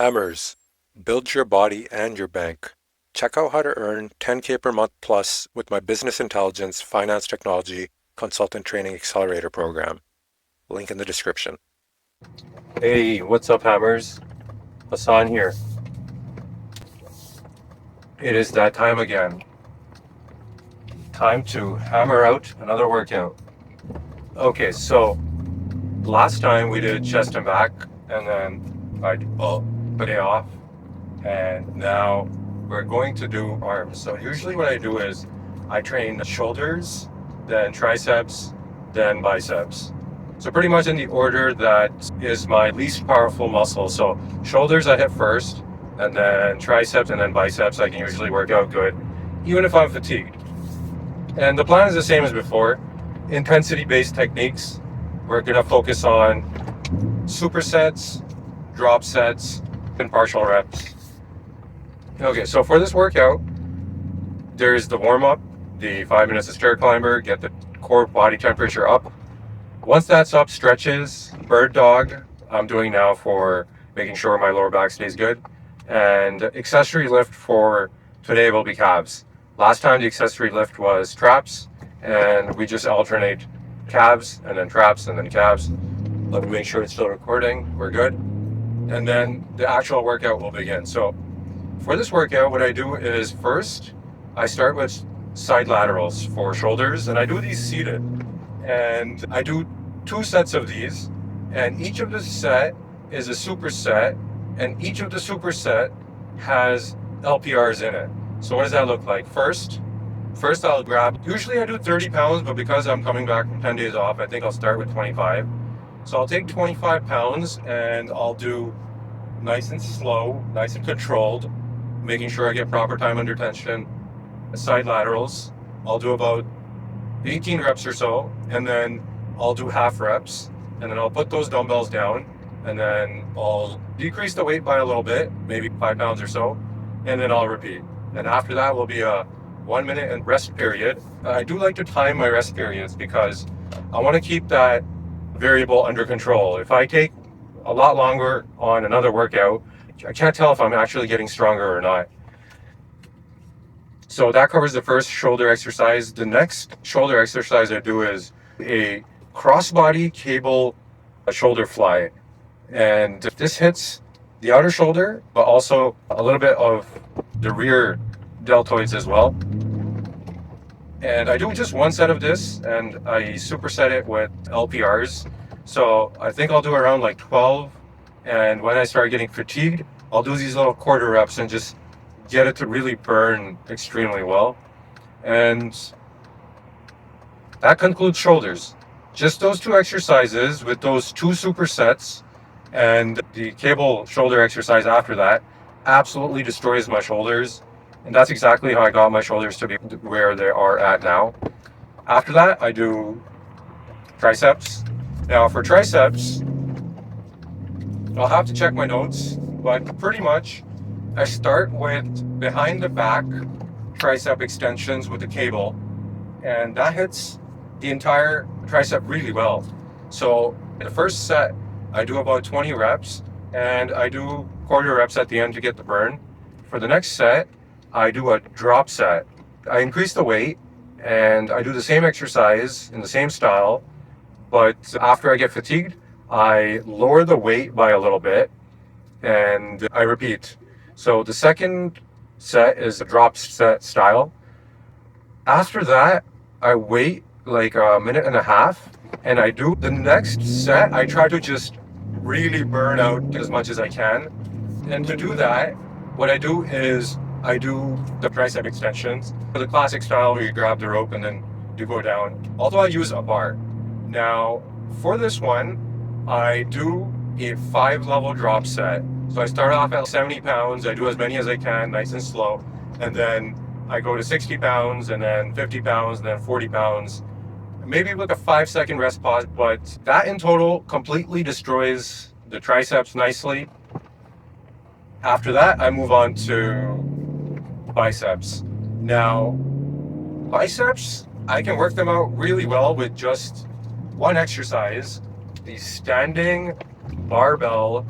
Hammers, build your body and your bank. Check out how to earn 10K per month plus with my business intelligence finance technology consultant training accelerator program. Link in the description. Hey, what's up, Hammers? Hassan here. It is that time again. Time to hammer out another workout. Okay, so last time we did chest and back, and then I put it off, and now we're going to do arms. So usually what I do is I train shoulders, then triceps, then biceps. So pretty much in the order that is my least powerful muscle. So shoulders I hit first, and then triceps, and then biceps I can usually work out good, even if I'm fatigued. And the plan is the same as before. Intensity-based techniques. We're going to focus on supersets, drop sets, and partial reps. Okay, so for this workout, there's the warm-up, the 5 minutes of stair climber, get the core body temperature up. Once that's up, stretches, bird dog, I'm doing now for making sure my lower back stays good. And accessory lift for today will be calves. Last time the accessory lift was traps, and we just alternate calves and then traps and then calves. Let me make sure it's still recording. We're good. And then the actual workout will begin. So for this workout, what I do is first, I start with side laterals for shoulders, and I do these seated. And I do 2 sets of these, and each of the set is a superset, and each of the superset has LPRs in it. So what does that look like? First I'll grab, usually I do 30 pounds, but because I'm coming back from 10 days off, I think I'll start with 25. So I'll take 25 pounds and I'll do nice and slow, nice and controlled, making sure I get proper time under tension. Side laterals, I'll do about 18 reps or so, and then I'll do half reps, and then I'll put those dumbbells down, and then I'll decrease the weight by a little bit, maybe 5 pounds or so, and then I'll repeat. And after that will be a 1 minute and rest period. I do like to time my rest periods because I want to keep that variable under control. If I take a lot longer on another workout, I can't tell if I'm actually getting stronger or not. So that covers the first shoulder exercise. The next shoulder exercise I do is a crossbody cable shoulder fly. And this hits the outer shoulder, but also a little bit of the rear deltoids as well. And I do just 1 set of this, and I superset it with LPRs. So I think I'll do around like 12. And when I start getting fatigued, I'll do these little quarter reps and just get it to really burn extremely well. And that concludes shoulders. Just those 2 exercises with those 2 supersets, and the cable shoulder exercise after that absolutely destroys my shoulders. And that's exactly how I got my shoulders to be where they are at now. After that, I do triceps. Now for triceps, I'll have to check my notes, but pretty much I start with behind the back tricep extensions with the cable, and that hits the entire tricep really well. So the first set, I do about 20 reps, and I do quarter reps at the end to get the burn. For the next set, I do a drop set. I increase the weight, and I do the same exercise in the same style, but after I get fatigued, I lower the weight by a little bit, and I repeat. So the second set is a drop set style. After that, I wait like a minute and a half, and I do the next set. I try to just really burn out as much as I can. And to do that, what I do is I do the tricep extensions, the classic style where you grab the rope and then you go down, although I use a bar. Now, for this one, I do a 5-level drop set. So I start off at 70 pounds, I do as many as I can, nice and slow, and then I go to 60 pounds, and then 50 pounds, and then 40 pounds, maybe with a 5-second rest pause, but that in total completely destroys the triceps nicely. After that, I move on to biceps. Now, biceps, I can work them out really well with just 1 exercise, the standing barbell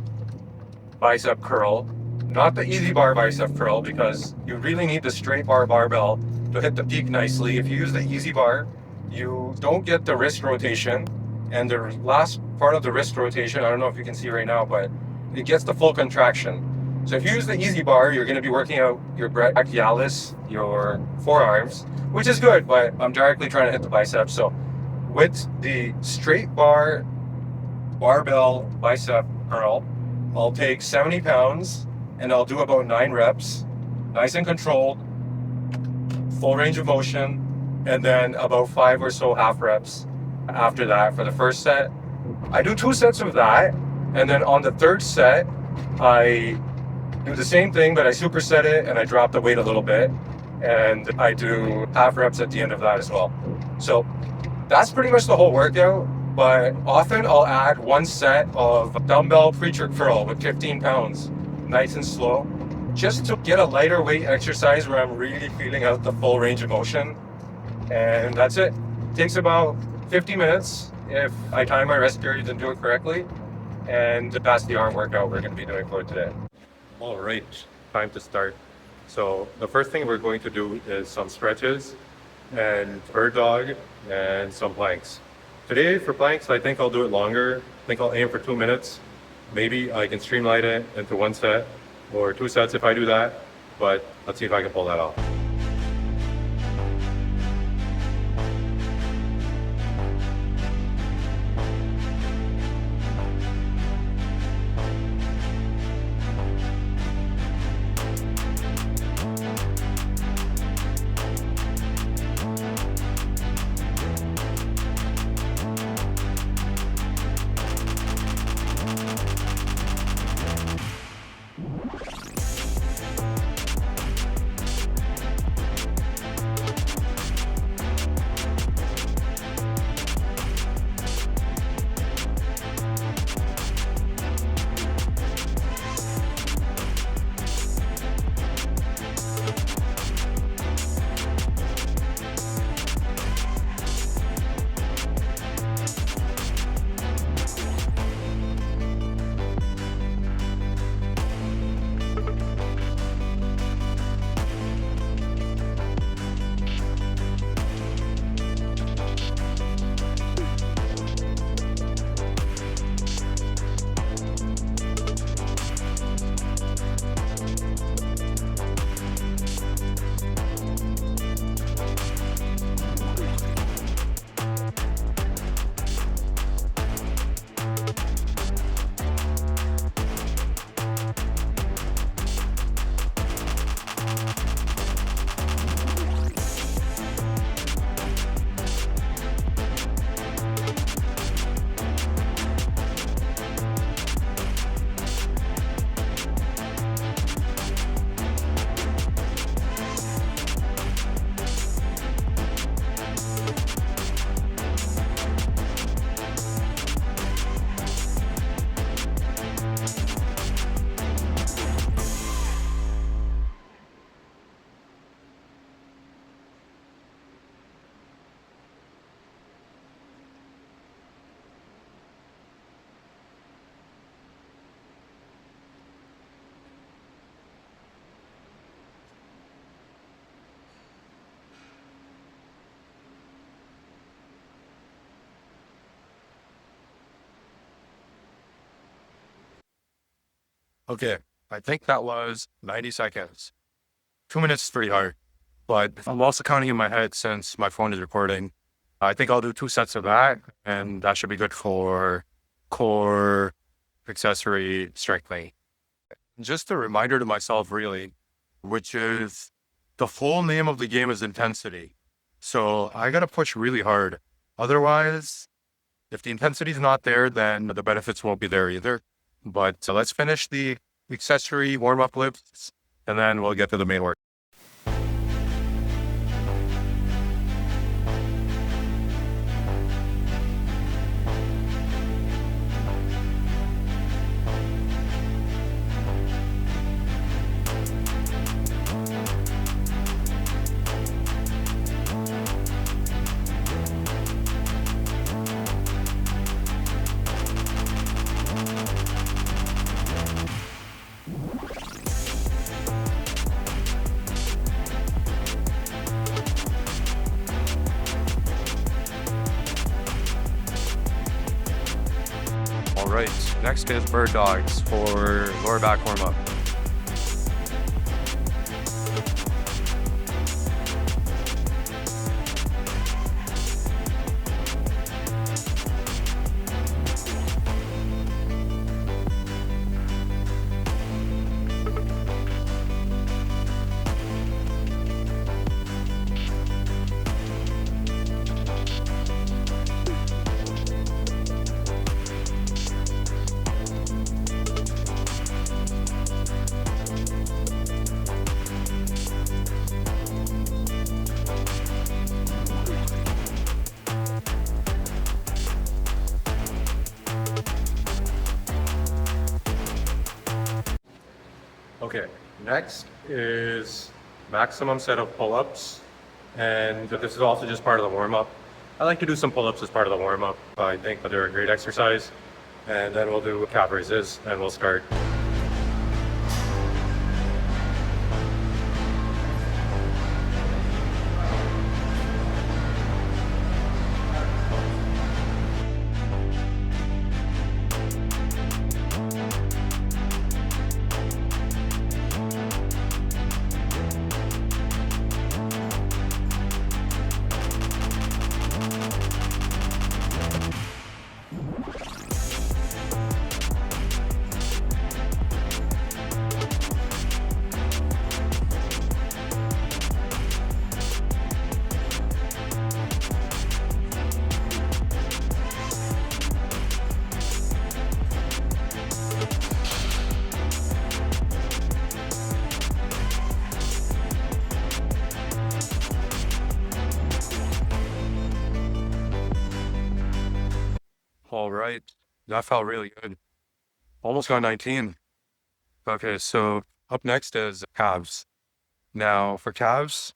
bicep curl, not the easy bar bicep curl, because you really need the straight bar barbell to hit the peak nicely. If you use the easy bar, you don't get the wrist rotation, and the last part of the wrist rotation, I don't know if you can see right now, but it gets the full contraction. So if you use the easy bar, you're going to be working out your brachialis, your forearms, which is good, but I'm directly trying to hit the biceps. So with the straight bar barbell bicep curl, I'll take 70 pounds and I'll do about 9 reps, nice and controlled, full range of motion, and then about 5 or so half reps after that for the first set. I do 2 sets of that, and then on the third set, I do the same thing, but I superset it and I drop the weight a little bit, and I do half reps at the end of that as well. So that's pretty much the whole workout, but often I'll add 1 set of dumbbell preacher curl with 15 pounds, nice and slow, just to get a lighter weight exercise where I'm really feeling out the full range of motion. And that's it. Takes about 50 minutes if I time my rest periods and do it correctly. And that's the arm workout we're going to be doing for today. All right, time to start. So the first thing we're going to do is some stretches and bird dog and some planks. Today for planks, I think I'll do it longer. I think I'll aim for 2 minutes. Maybe I can streamline it into 1 set or 2 sets if I do that, but let's see if I can pull that off. Okay, I think that was 90 seconds. 2 minutes is pretty hard, but I'm also counting in my head since my phone is recording. I think I'll do 2 sets of that, and that should be good for core accessory strengthening. Just a reminder to myself, really, which is the full name of the game is intensity. So I got to push really hard. Otherwise, if the intensity is not there, then the benefits won't be there either. But let's finish the accessory warm-up lifts, and then we'll get to the main work. right, next is bird dogs for lower back warm up. Okay, next is maximum set of pull-ups, and this is also just part of the warm-up. I like to do some pull-ups as part of the warm-up. I think that they're a great exercise, and then we'll do calf raises, and we'll start. All right, that felt really good. Almost got 19. Okay, so up next is calves. Now for calves,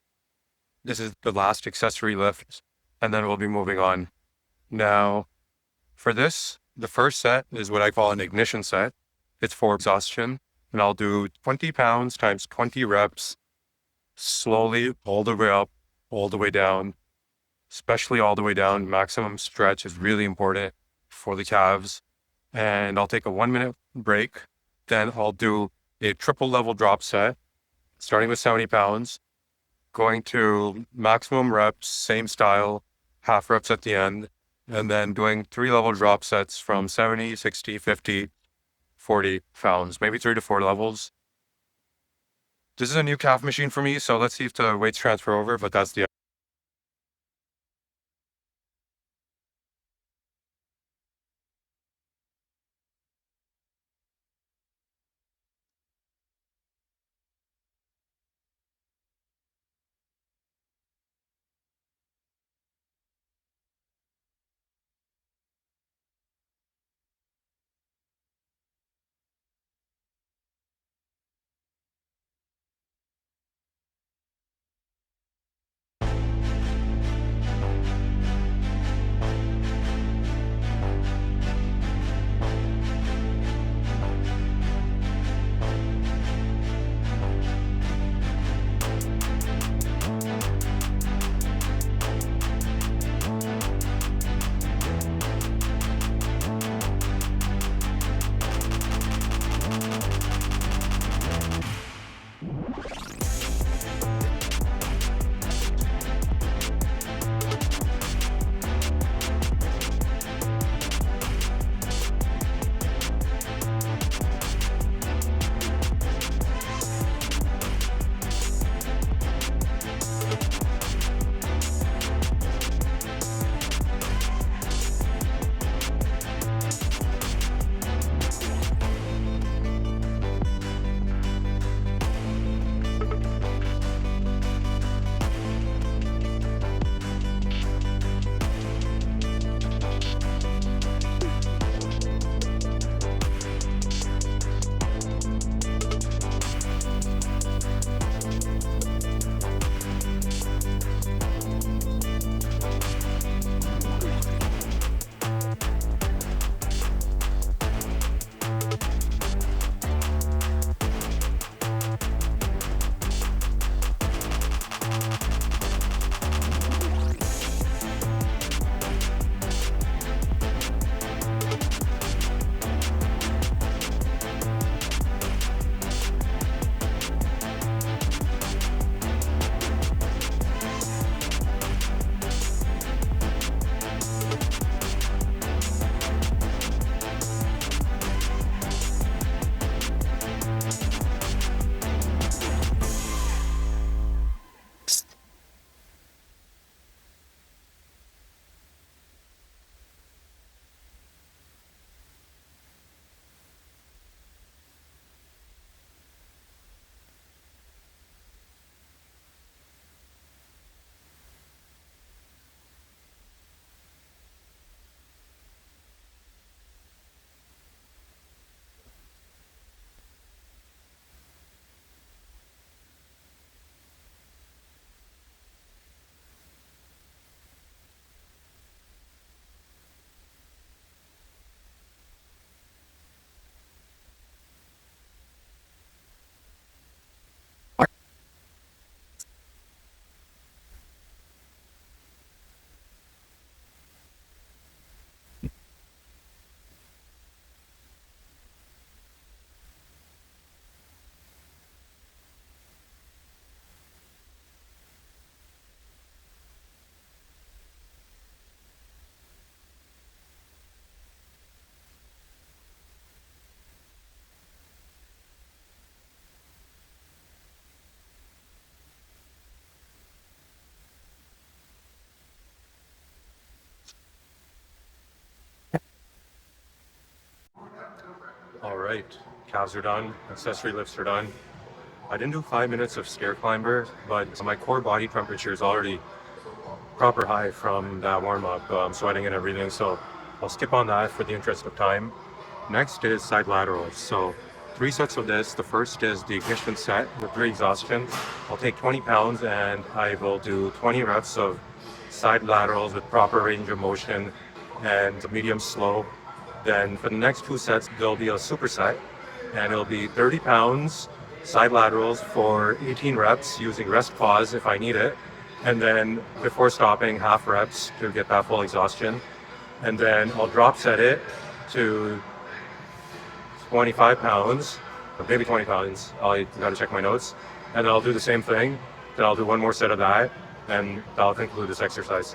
this is the last accessory lift, and then we'll be moving on. Now for this, the first set is what I call an ignition set. It's for exhaustion, and I'll do 20 pounds times 20 reps, slowly all the way up, all the way down, especially all the way down. Maximum stretch is really important for the calves. And I'll take a 1 minute break. Then I'll do a triple level drop set, starting with 70 pounds, going to maximum reps, same style, half reps at the end, and then doing 3 level drop sets from 70, 60, 50, 40 pounds, maybe 3 to 4 levels. This is a new calf machine for me, so let's see if the weights transfer over, but that's the right, calves are done, accessory lifts are done. I didn't do 5 minutes of stair climber, but my core body temperature is already proper high from that warm up. I'm sweating and everything, so I'll skip on that for the interest of time. Next is side laterals. So 3 sets of this. The first is the ignition set with 3 exhaustion. I'll take 20 pounds and I will do 20 reps of side laterals with proper range of motion and medium slow. Then for the next 2 sets, there'll be a superset, and it'll be 30 pounds side laterals for 18 reps using rest pause if I need it. And then before stopping, half reps to get that full exhaustion. And then I'll drop set it to 25 pounds, or maybe 20 pounds. I gotta check my notes. And then I'll do the same thing. Then I'll do 1 more set of that, and that'll conclude this exercise.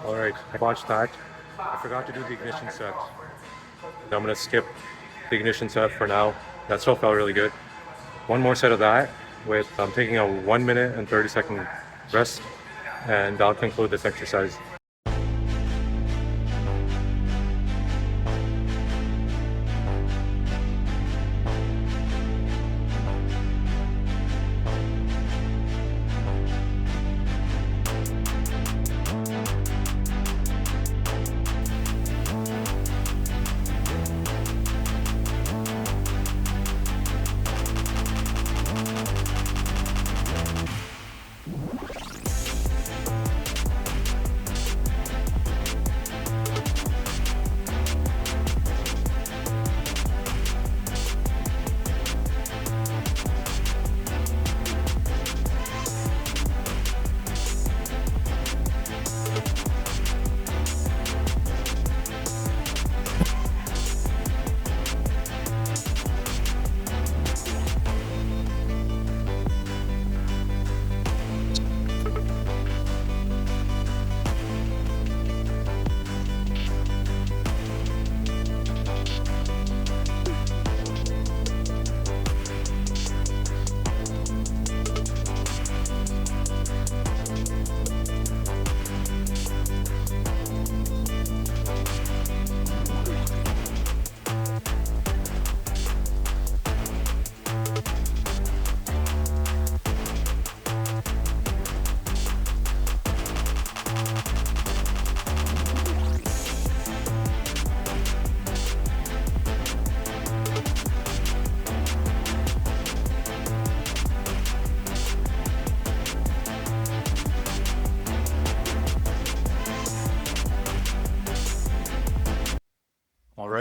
All right, I watched that. I forgot to do the ignition set. I'm gonna skip the ignition set for now. That still felt really good. 1 more set of that with I'm taking a 1 minute and 30-second rest, and I'll conclude this exercise.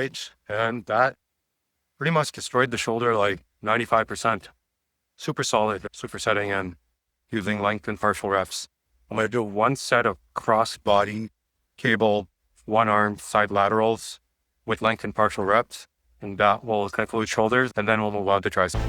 weight, and that pretty much destroyed the shoulder like 95%. Super solid, supersetting and using length and partial reps. I'm going to do one set of crossbody cable, one arm side laterals with length and partial reps, and that will conclude shoulders, and then we'll move on to triceps.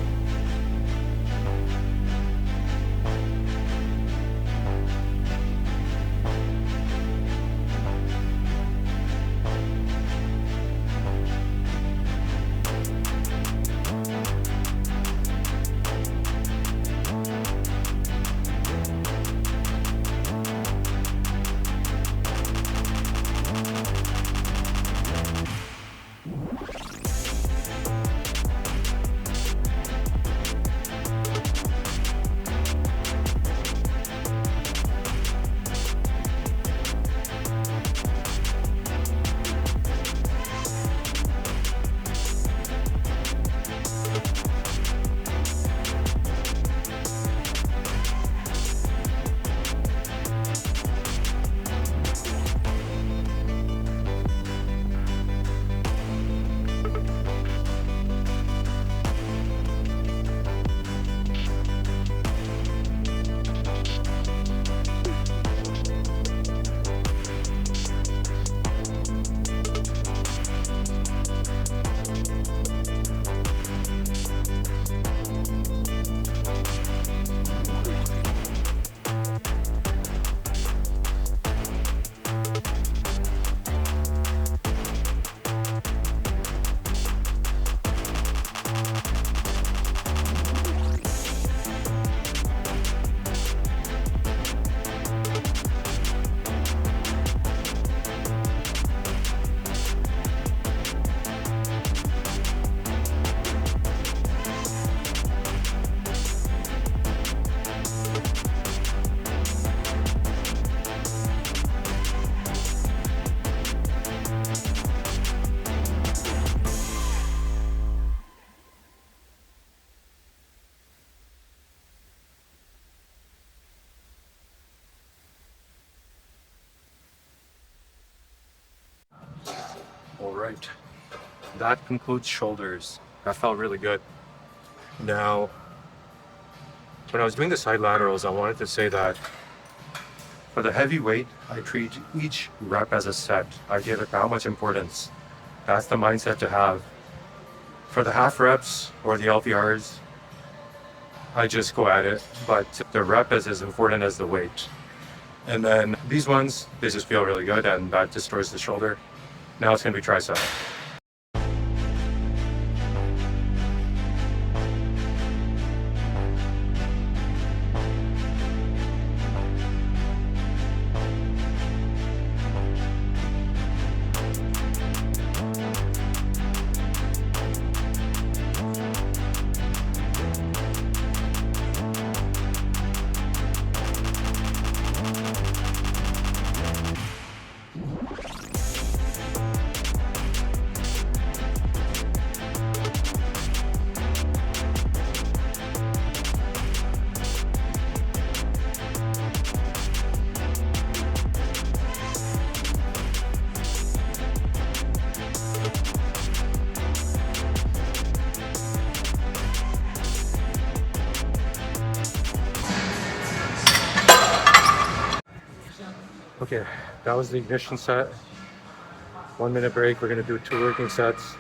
All right, that concludes shoulders. That felt really good. Now, when I was doing the side laterals, I wanted to say that for the heavy weight, I treat each rep as a set. I give it that much importance. That's the mindset to have. For the half reps or the LPRs, I just go at it, but the rep is as important as the weight. And then these ones, they just feel really good, and that destroys the shoulder. Now it's going to be tricep. Okay, that was the ignition set. 1 minute break. We're gonna do 2 working sets,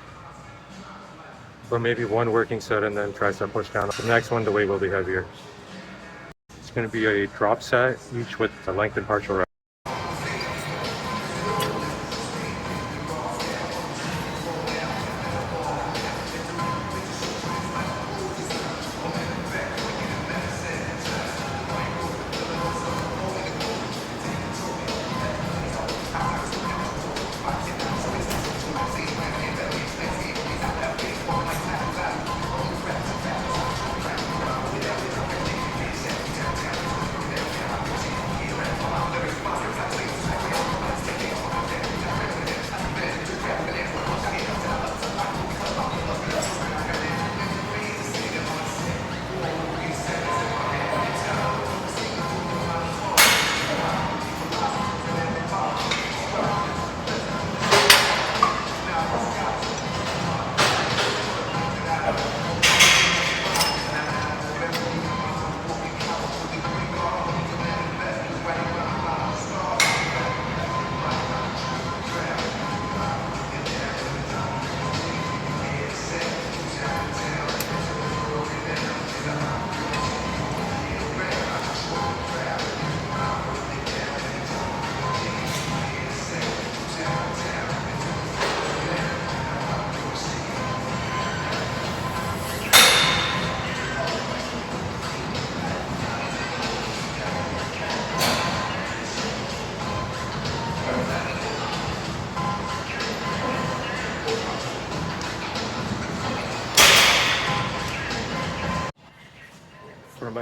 or maybe 1 working set and then tricep push down. The next one, the weight will be heavier. It's gonna be a drop set, each with a length and partial rep.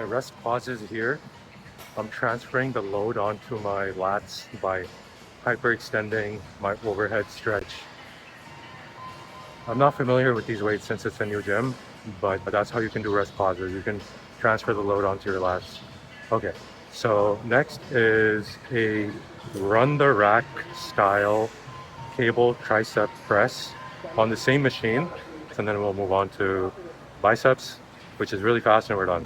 my rest pauses here, I'm transferring the load onto my lats by hyperextending my overhead stretch. I'm not familiar with these weights since it's a new gym, but that's how you can do rest pauses. You can transfer the load onto your lats. Okay, so next is a run the rack style cable tricep press on the same machine. And then we'll move on to biceps, which is really fast, and we're done.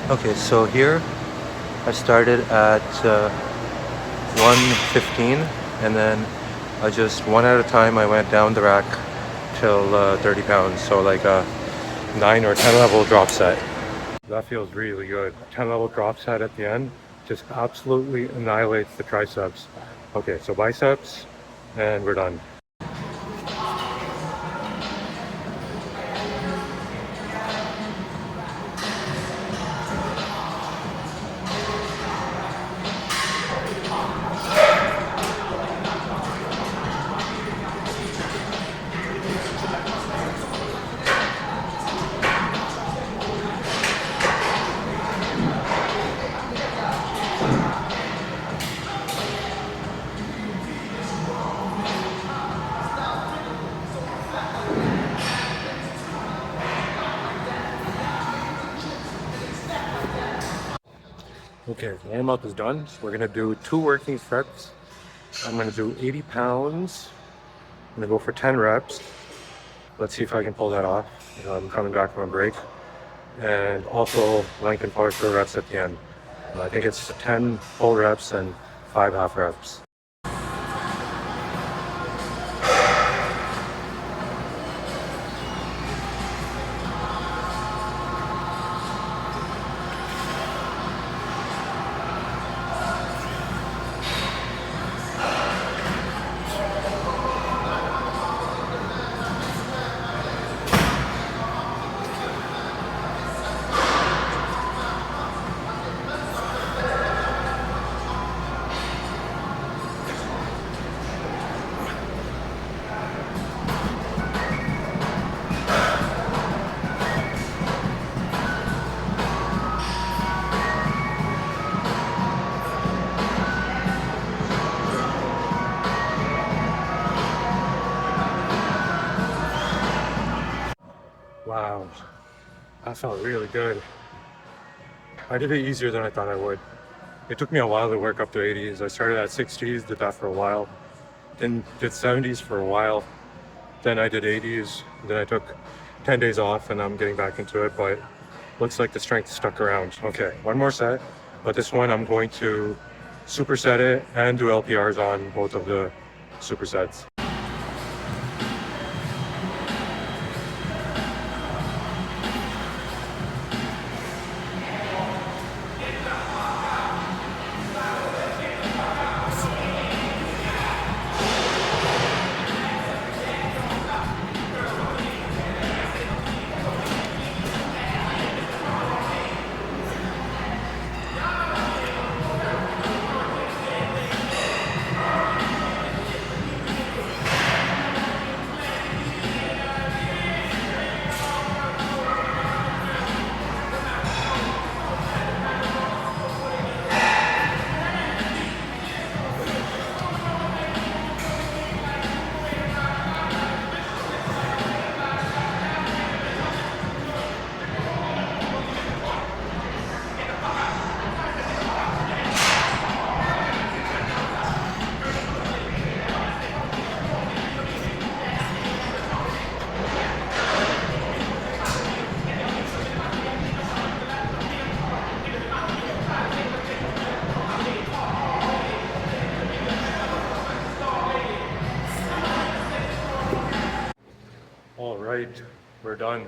Okay, so here I started at 115, and then I just one at a time I went down the rack till 30 pounds, so like a 9 or 10 level drop set. That feels really good. 10 level drop set at the end just absolutely annihilates the triceps. Okay, so biceps, and we're done. Okay, warm up is done. We're gonna do 2 working sets. I'm gonna do 80 pounds. I'm gonna go for 10 reps. Let's see if I can pull that off. I'm coming back from a break. And also length and forward for reps at the end. I think it's 10 full reps and 5 half reps. That felt really good. I did it easier than I thought I would. It took me a while to work up to 80s. I started at 60s, did that for a while, then did 70s for a while. Then I did 80s, then I took 10 days off and I'm getting back into it, but looks like the strength stuck around. Okay, one more set, but this one I'm going to superset it and do LPRs on both of the supersets. All right, we're done.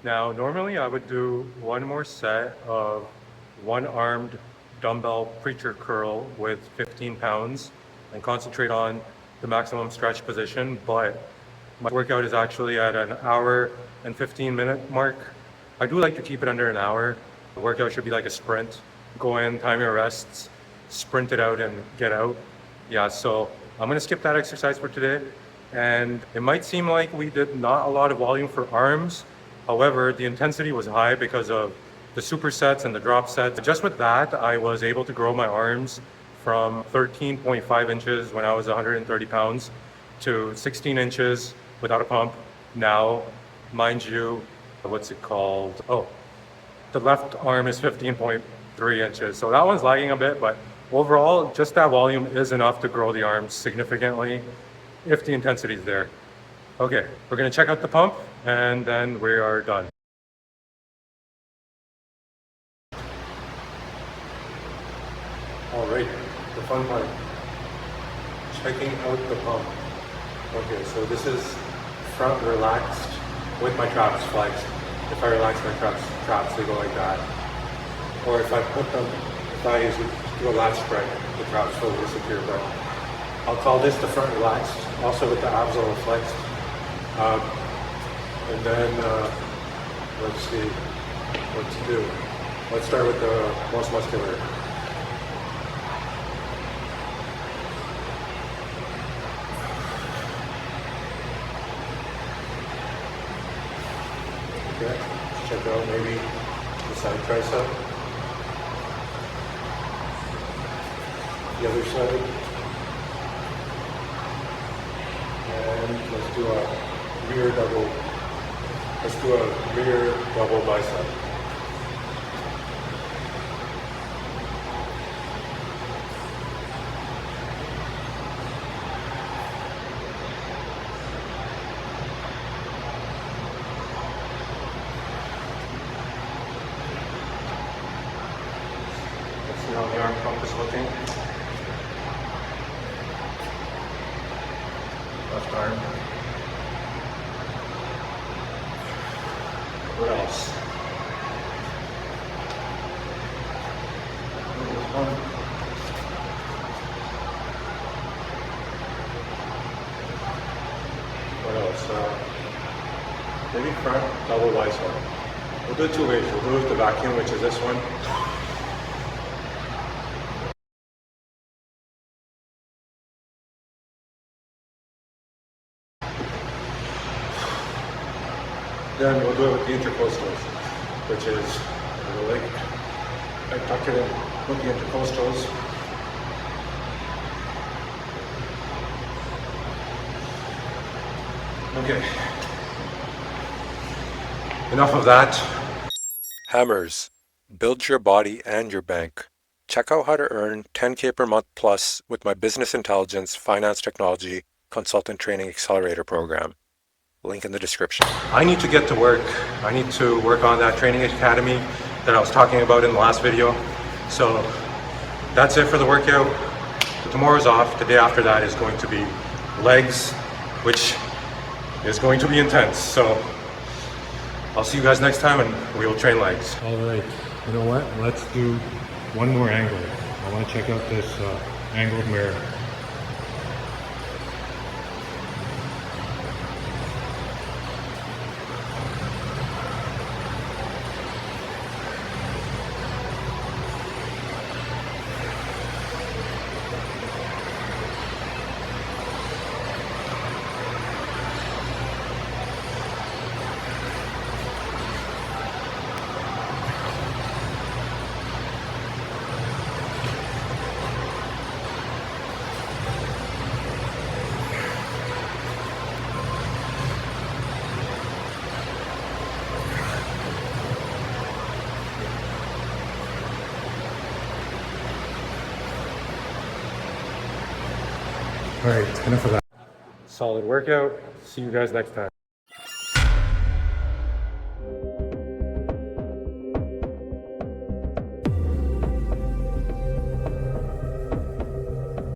Now, normally I would do one more set of one-armed dumbbell preacher curl with 15 pounds and concentrate on the maximum stretch position, but my workout is actually at an hour and 15-minute mark. I do like to keep it under an hour. The workout should be like a sprint. Go in, time your rests, sprint it out and get out. Yeah, so I'm gonna skip that exercise for today. And it might seem like we did not a lot of volume for arms. However, the intensity was high because of the supersets and the drop sets. Just with that, I was able to grow my arms from 13.5 inches when I was 130 pounds to 16 inches without a pump. Now, mind you, what's it called? Oh, the left arm is 15.3 inches. So that one's lagging a bit, but overall, just that volume is enough to grow the arms significantly if the intensity is there. Okay, we're gonna check out the pump and then we are done. All right, the fun part, checking out the pump. Okay, so this is front relaxed with my traps flexed. If I relax my traps, they go like that. Or if I put them, if I do a lat spread, the traps will disappear, but I'll call this the front relaxed, also with the abs all flexed. And then, let's see what to do. Let's start with the most muscular. Okay, let's check out maybe the side tricep. The other side. And let's do a rear double bicep. Let's see how the arm pump is looking. Left arm. What else? What else? Maybe front double bicep. We'll do it two ways. We'll do it with the vacuum, which is this one. Then we'll do it with the intercostals, which is the leg. I tuck it in with the intercostals. Okay. Enough of that. Hammers, build your body and your bank. Check out how to earn 10K per month plus with my business intelligence, finance technology, consultant training accelerator program. Link in the description. I need to get to work. I need to work on that training academy that I was talking about in the last video. So that's it for the workout. Tomorrow's off. The day after that is going to be legs, which is going to be intense. So I'll see you guys next time and we will train legs. All right, you know what? Let's do one more angle. I want to check out this angled mirror. All right, enough of that. Solid workout. See you guys next time.